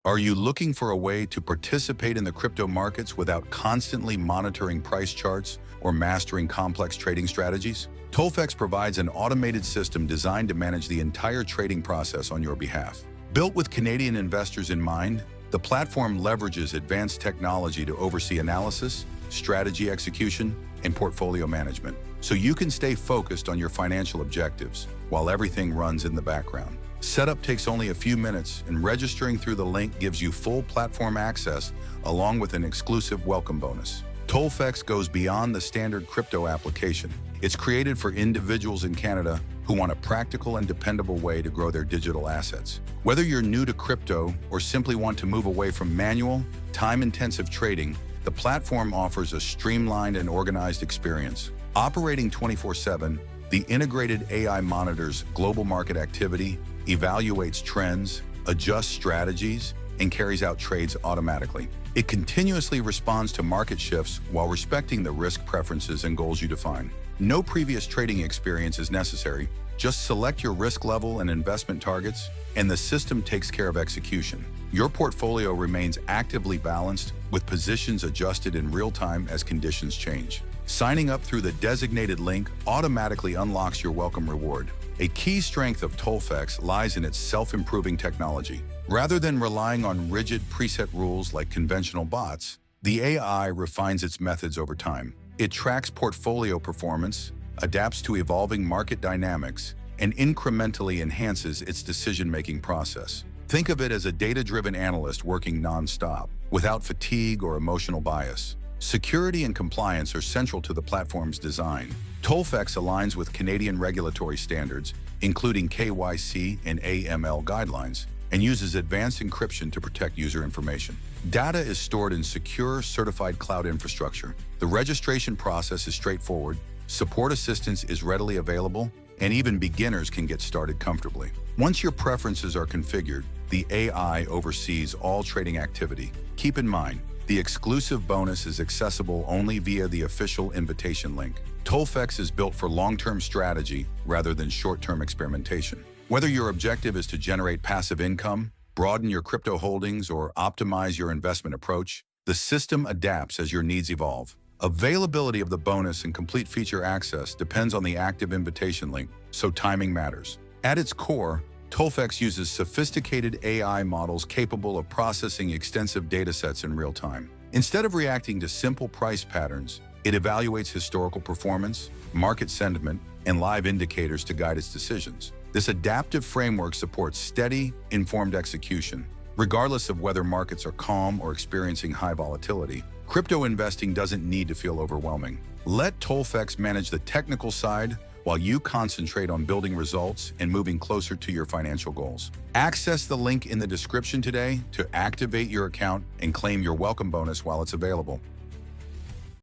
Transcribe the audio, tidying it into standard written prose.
Are you looking for a way to participate in the crypto markets without constantly monitoring price charts or mastering complex trading strategies? Tolfex provides an automated system designed to manage the entire trading process on your behalf. Built with Canadian investors in mind, the platform leverages advanced technology to oversee analysis, strategy execution, and portfolio management, so you can stay focused on your financial objectives while everything runs in the background. Setup takes only a few minutes, and registering through the link gives you full platform access along with an exclusive welcome bonus. Tolfex goes beyond the standard crypto application. It's created for individuals in Canada who want a practical and dependable way to grow their digital assets. Whether you're new to crypto or simply want to move away from manual, time-intensive trading, the platform offers a streamlined and organized experience. Operating 24/7, the integrated AI monitors global market activity, evaluates trends, adjusts strategies, and carries out trades automatically. It continuously responds to market shifts while respecting the risk preferences and goals you define. No previous trading experience is necessary. Just select your risk level and investment targets, and the system takes care of execution. Your portfolio remains actively balanced, with positions adjusted in real time as conditions change. Signing up through the designated link automatically unlocks your welcome reward. A key strength of Tolfex lies in its self-improving technology. Rather than relying on rigid preset rules like conventional bots, the AI refines its methods over time. It tracks portfolio performance, adapts to evolving market dynamics, and incrementally enhances its decision-making process. Think of it as a data-driven analyst working non-stop, without fatigue or emotional bias. Security and compliance are central to the platform's design. Tolfex aligns with Canadian regulatory standards, including KYC and AML guidelines, and uses advanced encryption to protect user information. Data is stored in secure, certified cloud infrastructure. The registration process is straightforward, support assistance is readily available, and even beginners can get started comfortably. Once your preferences are configured, the AI oversees all trading activity. Keep in mind, the exclusive bonus is accessible only via the official invitation link. Tolfex is built for long-term strategy rather than short-term experimentation. Whether your objective is to generate passive income, broaden your crypto holdings, or optimize your investment approach, the system adapts as your needs evolve. Availability of the bonus and complete feature access depends on the active invitation link, so timing matters. At its core, Tolfex uses sophisticated AI models capable of processing extensive datasets in real time. Instead of reacting to simple price patterns, it evaluates historical performance, market sentiment, and live indicators to guide its decisions. This adaptive framework supports steady, informed execution. Regardless of whether markets are calm or experiencing high volatility, crypto investing doesn't need to feel overwhelming. Let Tolfex manage the technical side while you concentrate on building results and moving closer to your financial goals. Access the link in the description today to activate your account and claim your welcome bonus while it's available.